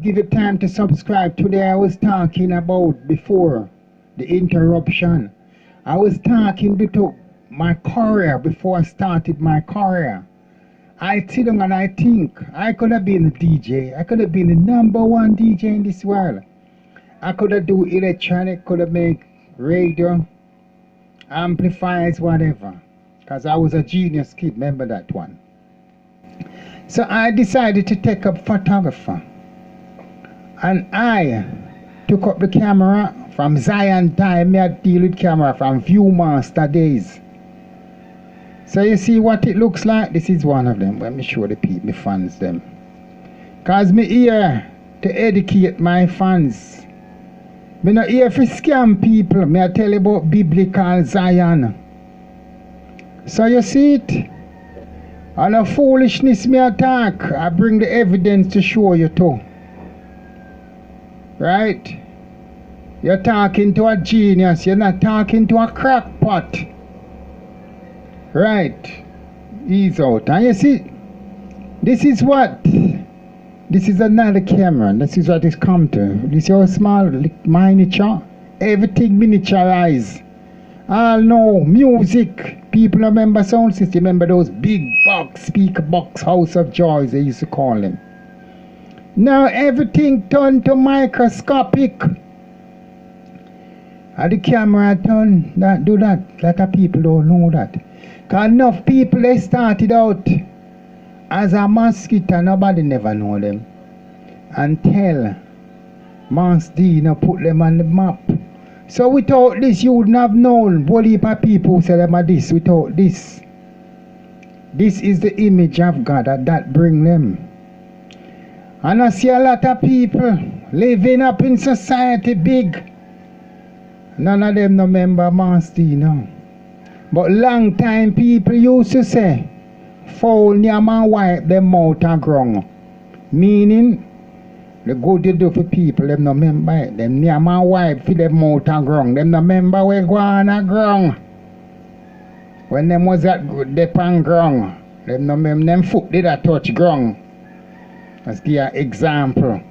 Give it time to subscribe. Today I was talking about before the interruption. I was talking to my career before I started my career. I sit down and I think I could have been a DJ. I could have been the #1 DJ in this world. I could have do electronic, could have make radio, amplifiers, whatever. Because I was a genius kid, remember that one. So I decided to take up photographer. And I took up the camera from Zion time. I deal with camera from Viewmaster days. So you see what it looks like? This is one of them. Let me show the people, my fans them. Cause me here to educate my fans. Me not here for scam people. Me I tell you about biblical Zion. So you see it? And the foolishness me attack, I bring the evidence to show you too. Right? You're talking to a genius, you're not talking to a crackpot. Right? Ease out. And you see, this is what? This is another camera. This is what it's come to. This is your small miniature. Everything miniaturized. All know music. People remember sound system. Remember those big box, speaker box, House of Joys they used to call them. Now everything turned to microscopic. And the camera turn that do that. A lot of people don't know that. Cause enough people they started out as a mosquito, nobody never know them. Until Mons Dino put them on the map. So without this you wouldn't have known what heap of people who say them are this without this. This is the image of God that bring them. And I see a lot of people living up in society big. None of them no member Master now. But long time people used to say, foul yam and wipe them out and grung. Meaning, the good you do for people, them no member it. Them yam and wipe for them out and grung. Them no member where go on and grung. When them was that good, they pan grung. Them no member, them foot did a touch grung. Let's give an example.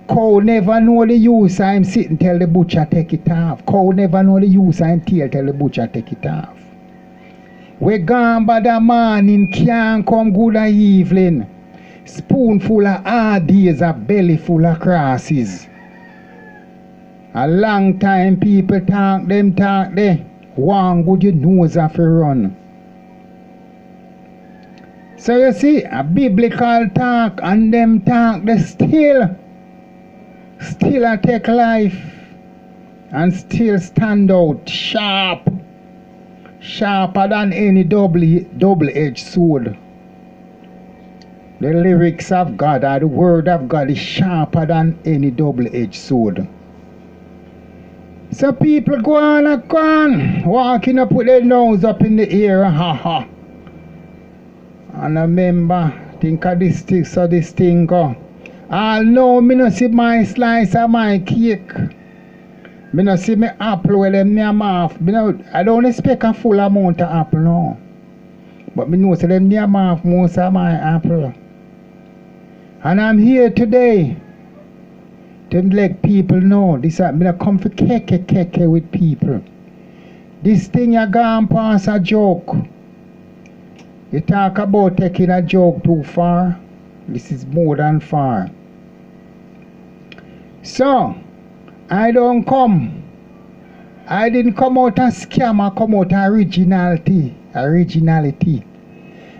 Cow never know the use and him sit and tell the butcher take it off. Cow never know the use and tail tell the butcher take it off. We gone by the morning, can't come good a evening. Spoonful of hard days, a belly full of crosses. A long time people talk there. One good your nose off a run. So you see, a biblical talk and them talk, they still I take life and still stand out sharp. Sharper than any double-edged sword. The lyrics of God or the word of God is sharper than any double-edged sword. So people go on and go on, walking up with their nose up in the air, ha. And I remember, think of this thing, so this thing go. I know me no see my slice of my cake. Me no see me apple with them near mouth. I don't expect a full amount of apple now. But me know say them near mouth most of my apple. And I'm here today to let people know this. Me no come for keke with people. This thing you gone past a joke. You talk about taking a joke too far. This is more than far. So, I don't come. I didn't come out as scam, I come out originality.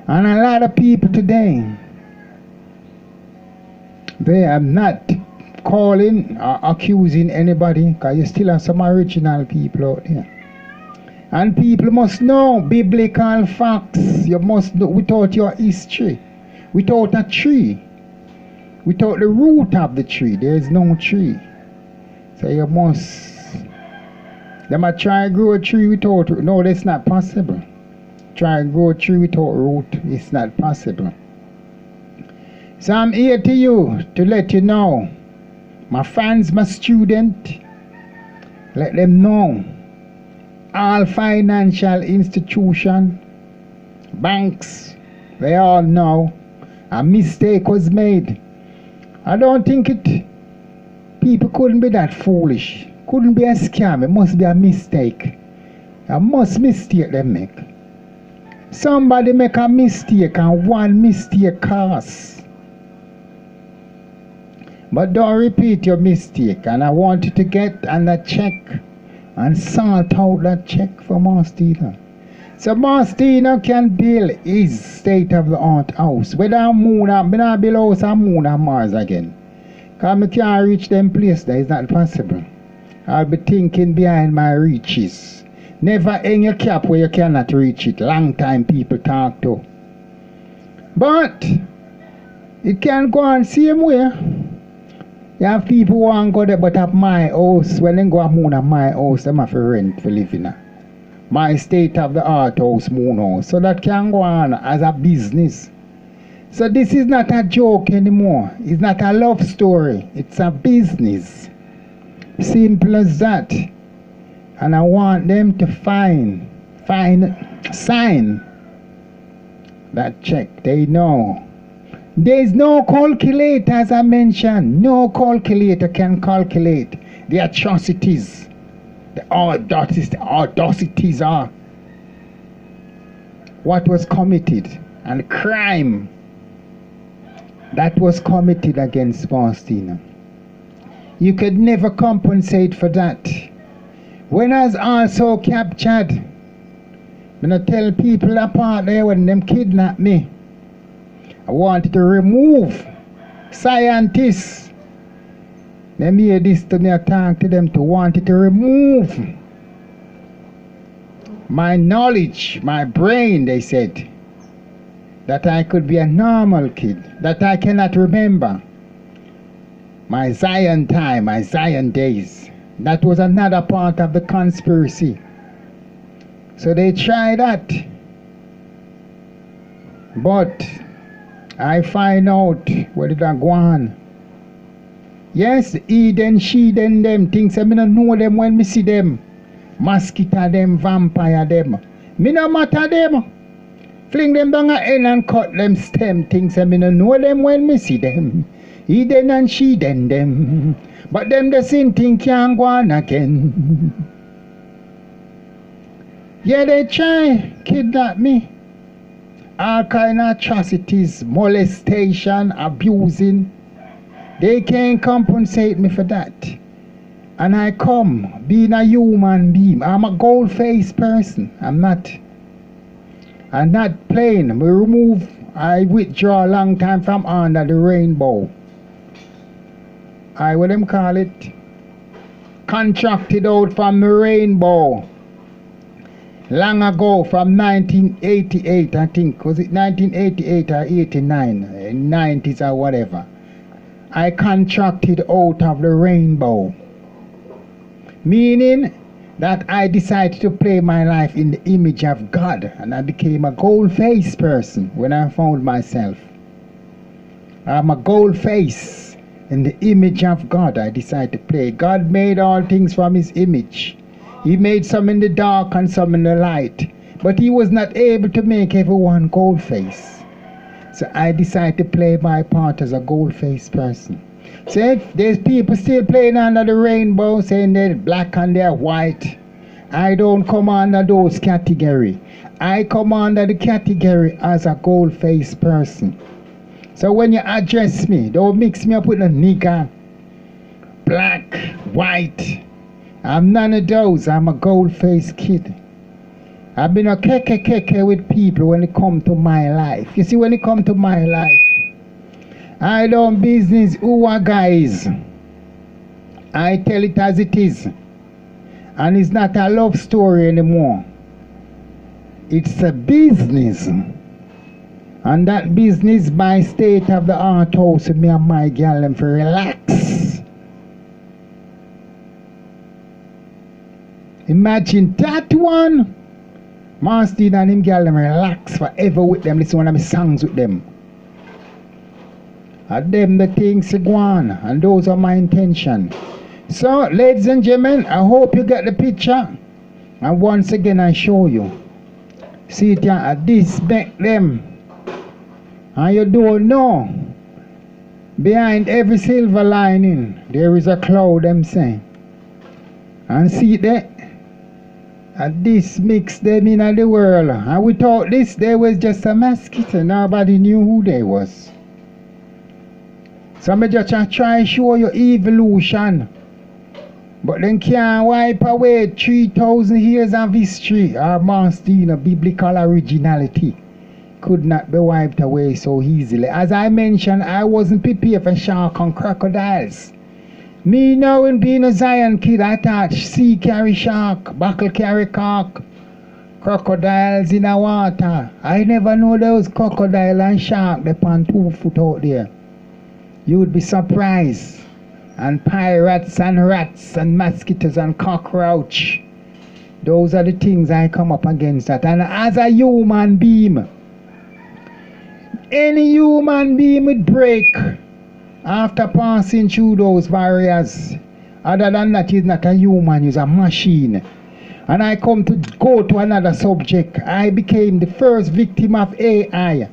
And a lot of people today, they are not calling or accusing anybody because you still have some original people out there. And people must know biblical facts. You must know without your history. Without a tree, without the root of the tree, there is no tree. So you must, they might try to grow a tree without, no, that's not possible. Try to grow a tree without root, it's not possible. So I'm here to you to let you know, my fans, my student, let them know, all financial institutions, banks, they all know, a mistake was made I don't think people couldn't be that foolish. Couldn't be a scam. It must be a mistake. A mistake they make. Somebody make a mistake and one mistake costs. But don't repeat your mistake. And I want you to get on that check and sort out that check for Mostina. So Mostina can build his state-of-the-art house. Whether I'm moon, I'm not build house and moon and Mars again. Because I can't reach them place there. It's not possible. I'll be thinking behind my reaches. Never hang your cap where you cannot reach it. Long time people talk to. But it can go on same way. You have people who want to go there but at my house. When they go to moon at my house, they have to rent for living. My state-of-the-art house, moon house. So that can go on as a business. So this is not a joke anymore. It's not a love story. It's a business. Simple as that. And I want them to sign that check. They know. There's no calculator, as I mentioned. No calculator can calculate the atrocities, the audacities are what was committed and crime that was committed against Faustina. You could never compensate for that. When I was also captured, I'm going to tell people apart there when them kidnapped me, I wanted to remove scientists. They made this to me, I talked to them to wanted to remove my knowledge, my brain, they said. That I could be a normal kid, that I cannot remember my Zion time, my Zion days. That was another part of the conspiracy. So they tried that. But I find out where did I go on. Yes, Eden, she, them things, I don't know them when me see them. Mosquito them, vampire them. Me no matter them. Fling them down a end and cut them stem things, I don't know them when me see them. Eden and she, them. But them the same thing can't go on again. Yeah, they try kidnap me. All kind of atrocities, molestation, abusing. They can't compensate me for that. And I come being a human being. I'm a gold-faced person. I'm not plain. I withdraw a long time from under the rainbow. What them call it? Contracted out from the rainbow. Long ago, from 1988, I think. Was it 1988 or 89? 90s or whatever. I contracted out of the rainbow. Meaning that I decided to play my life in the image of God. And I became a gold-faced person when I found myself. I'm a gold-face in the image of God. I decided to play. God made all things from his image. He made some in the dark and some in the light. But he was not able to make everyone gold-faced. So I decided to play my part as a gold-faced person. So if there's people still playing under the rainbow, saying they're black and they're white, I don't come under those categories. I come under the category as a gold-faced person. So when you address me, don't mix me up with a nigger, black, white. I'm none of those. I'm a gold-faced kid. I've been a keke with people when it come to my life. You see, when it come to my life, I don't business who are guys. I tell it as it is. And it's not a love story anymore. It's a business. And that business by state of the art house with me and my girl and for relax. Imagine that one. Master and him girl them relax forever with them. Listen to one of my songs with them. And them the things to go on. And those are my intention. So, ladies and gentlemen, I hope you get the picture. And once again I show you. See it here, I disrespect them. And you don't know Behind every silver lining, there is a cloud, them say. And see that? And this mixed them in the world. And without this, they was just a mosquito. Nobody knew who they was. So I just try to show you evolution. But then can't wipe away 3,000 years of history. Our master, biblical originality could not be wiped away so easily. As I mentioned, I wasn't prepared for shark and crocodiles. Me knowing being a Zion kid, I thought sea carry shark, buckle carry cork, crocodiles in the water. I never know there was crocodile and shark upon 2 foot out there. You would be surprised. And pirates and rats and mosquitoes and cockroach. Those are the things I come up against that. And as a human being, any human being would break after passing through those barriers. Other than that, he's not a human, he's a machine. And I come to go to another subject. I became the first victim of AI.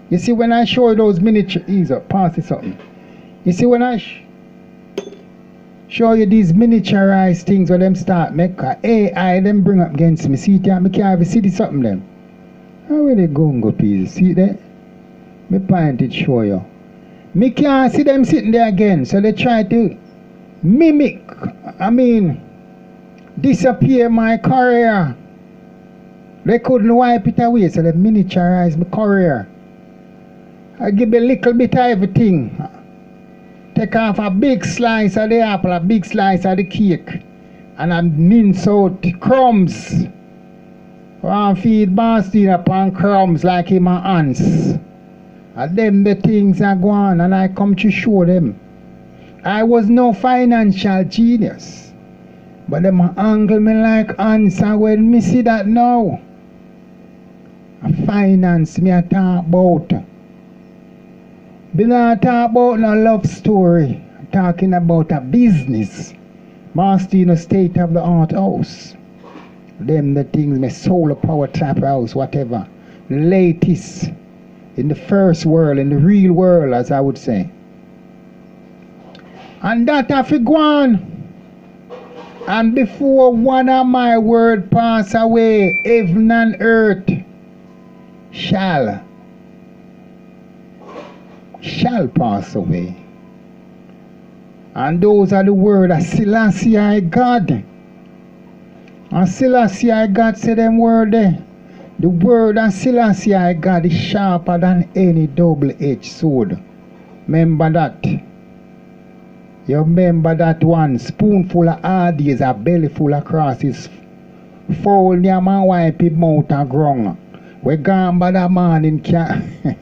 You see, when I show you those miniatures, pass it something. You see, when I show you these miniaturized things when them start make AI them bring up against me. See it here? I can't even see this something them. How will they go please? See that? Me point it show you. Me can't see them sitting there again. So they try to mimic, disappear my career. They couldn't wipe it away, so they miniaturize my career. I give a little bit of everything. Take off a big slice of the apple, a big slice of the cake, and I mince out crumbs. I feed Boston upon crumbs like him and ants. And them the things are going, and I come to show them. I was no financial genius, but them angle me like ants, and when me see that now, I finance me a talk about. Be not talk about no love story. I'm talking about a business. Master state of the art house. Them the things, my solar power trap house, whatever. The latest in the first world, in the real world, as I would say. And that have to go on. And before one of my word pass away, heaven and earth shall pass away. And those are the words of Selassie I God. And Selassie I God said them word there. The word of Selassie I God is sharper than any double-edged sword. Remember that. You remember that one. Spoonful of hard is a belly full of crosses. Fold your man wipe him mouth and grung. We gone by that morning can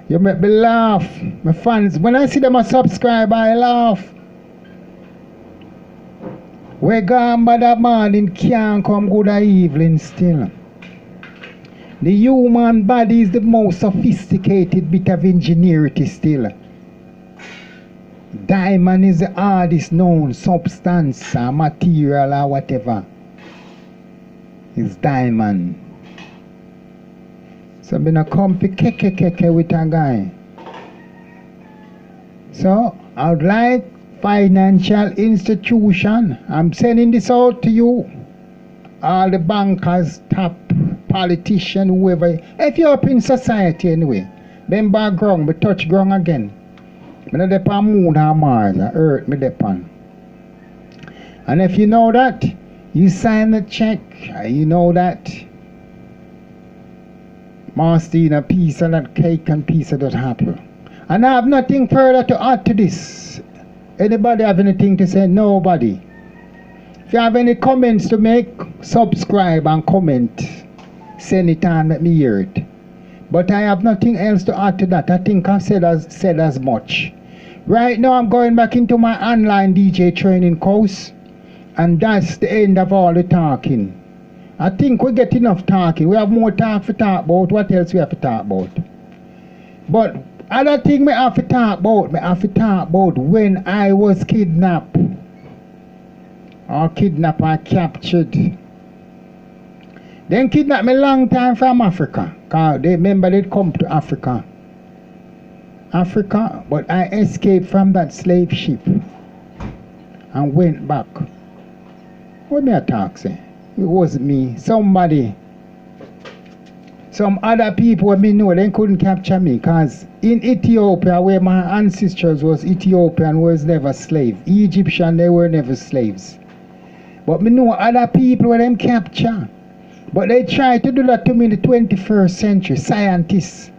you make me laugh. My fans, when I see them a subscribe, I laugh. We gone by that morning can't come good or evening still. The human body is the most sophisticated bit of ingenuity still. Diamond is the hardest known substance or material or whatever. It's diamond. So I'm gonna come to keke with a guy. So I would like financial institution. I'm sending this out to you. All the bankers, top politician, whoever. If you're up in society anyway, then background, we touch ground again. I don't depend on moon or Mars or Earth, me depend. And if you know that, you sign the check, you know that. Master in a piece of that cake and piece of that apple. And I have nothing further to add to this. Anybody have anything to say? Nobody. If you have any comments to make, subscribe and comment. Send it on, let me hear it. But I have nothing else to add to that. I think I've said as much. Right now I'm going back into my online DJ training course. And that's the end of all the talking. I think we get enough talking. We have more talk to talk about. What else we have to talk about? But other thing I have to talk about when I was kidnapped. Or kidnapped or captured. They kidnapped me long time from Africa. Because they remember they'd come to Africa. Africa, but I escaped from that slave ship and went back. What me a talk say? It wasn't me. Somebody, some other people me know, they couldn't capture me, because in Ethiopia, where my ancestors was Ethiopian, was never slave. Egyptian, they were never slaves. But me know other people where them capture. But they try to do that to me in the 21st century. Scientists.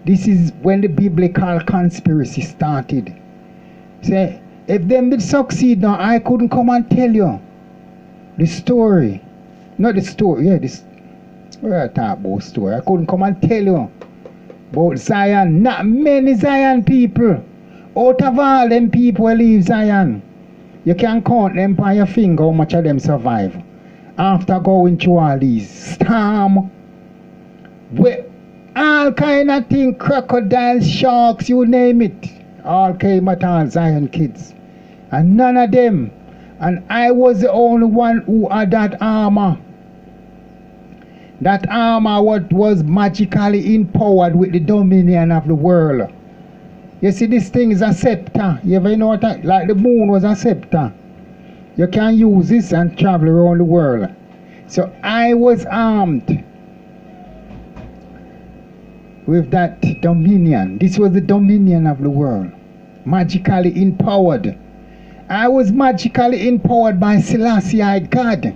This is when the biblical conspiracy started. Say, if them did succeed now, I couldn't come and tell you the story. Not the story, yeah, this. Where I talk about story. I couldn't come and tell you about Zion. Not many Zion people. Out of all them people who leave Zion, you can count them by your finger how much of them survive. After going through all these storm, with all kind of things, crocodiles, sharks, you name it, all came at all Zion kids. And none of them. And I was the only one who had that armor. That armor was magically empowered with the dominion of the world. You see, this thing is a scepter. You ever know what like the moon was a scepter? You can use this and travel around the world. So I was armed with that dominion. This was the dominion of the world. Magically empowered. I was magically empowered by Selassie God.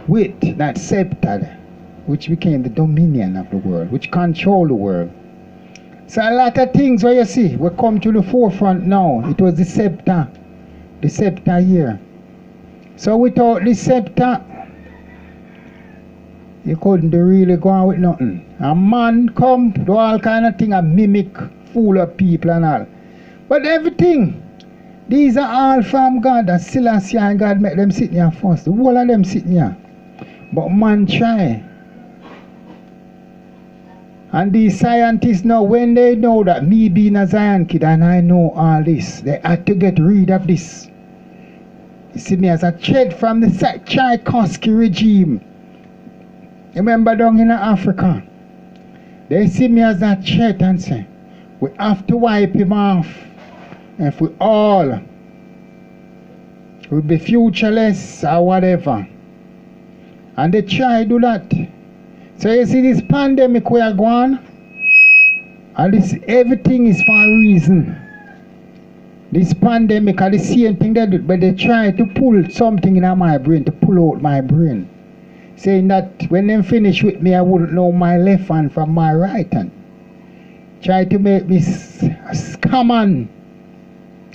With that scepter, which became the dominion of the world, which controlled the world. So a lot of things where you see will come to the forefront now. It was the scepter here. So without the scepter, you couldn't really go on with nothing. A man come, do all kind of thing, a mimic, fool of people and all. But everything, these are all from God. That Selassie and God make them sit here first. The whole of them sitting here. But man try. And these scientists now, when they know that me being a Zion kid and I know all this, they had to get rid of this. You see me as a threat from the Tchaikovsky regime. Remember down in Africa, they see me as a threat and say, we have to wipe him off. If we all will be futureless or whatever. And they try to do that. So you see this pandemic we are going, and this everything is for a reason. This pandemic are the same thing they do, but they try to pull something in my brain, to pull out my brain. Saying that when they finish with me, I wouldn't know my left hand from my right hand. Try to make me common,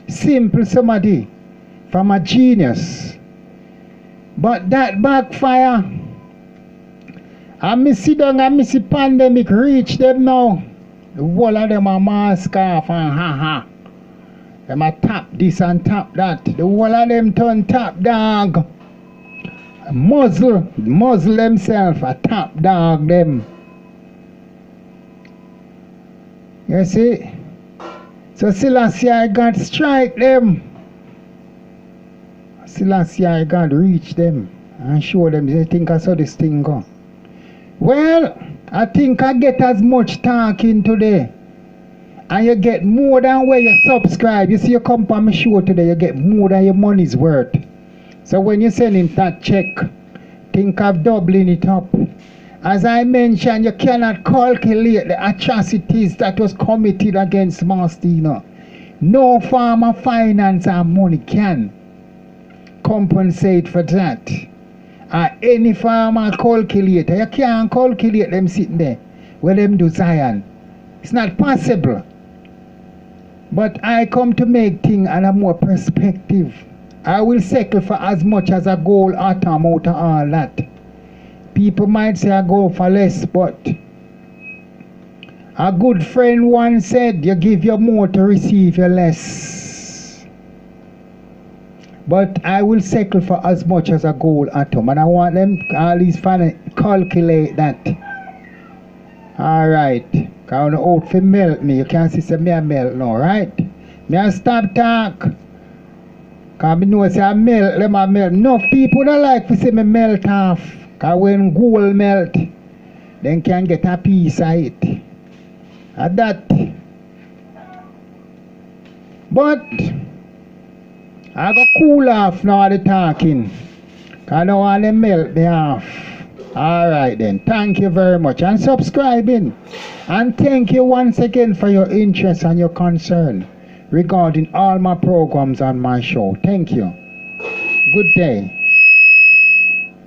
simple somebody from a genius. But that backfire. And me sit down and me see pandemic reach them now. The whole of them are mask off and ha. Them a tap this and tap that. The whole of them turn tap dog. Muzzle themselves a tap dog them. You see? So Selassie God strike them. Selassie God reach them and show them they think I saw this thing go. Well, I think I get as much talking today. And you get more than where you subscribe. You see you come on my show today, you get more than your money's worth. So when you send him that check, think of doubling it up. As I mentioned, you cannot calculate the atrocities that was committed against Mastino. No form of finance or money can compensate for that. Any farmer calculator, you can't calculate them sitting there where them do Zion. It's not possible. But I come to make things on a more perspective. I will settle for as much as a gold atom out of all that. People might say I go for less, but a good friend once said you give your more to receive your less. But I will settle for as much as a gold atom, and I want them all these fans calculate that. Alright, because the out for melt me, you can't see me a melt now, right? Me a stop talk. Because I know say I melt, them a melt. Enough people don't like to see me melt off. Because when gold melt, then can get a piece of it. And that But I go cool off now the talking. I don't want to melt me off. Alright then. Thank you very much. And subscribing. And thank you once again for your interest and your concern regarding all my programs on my show. Thank you. Good day.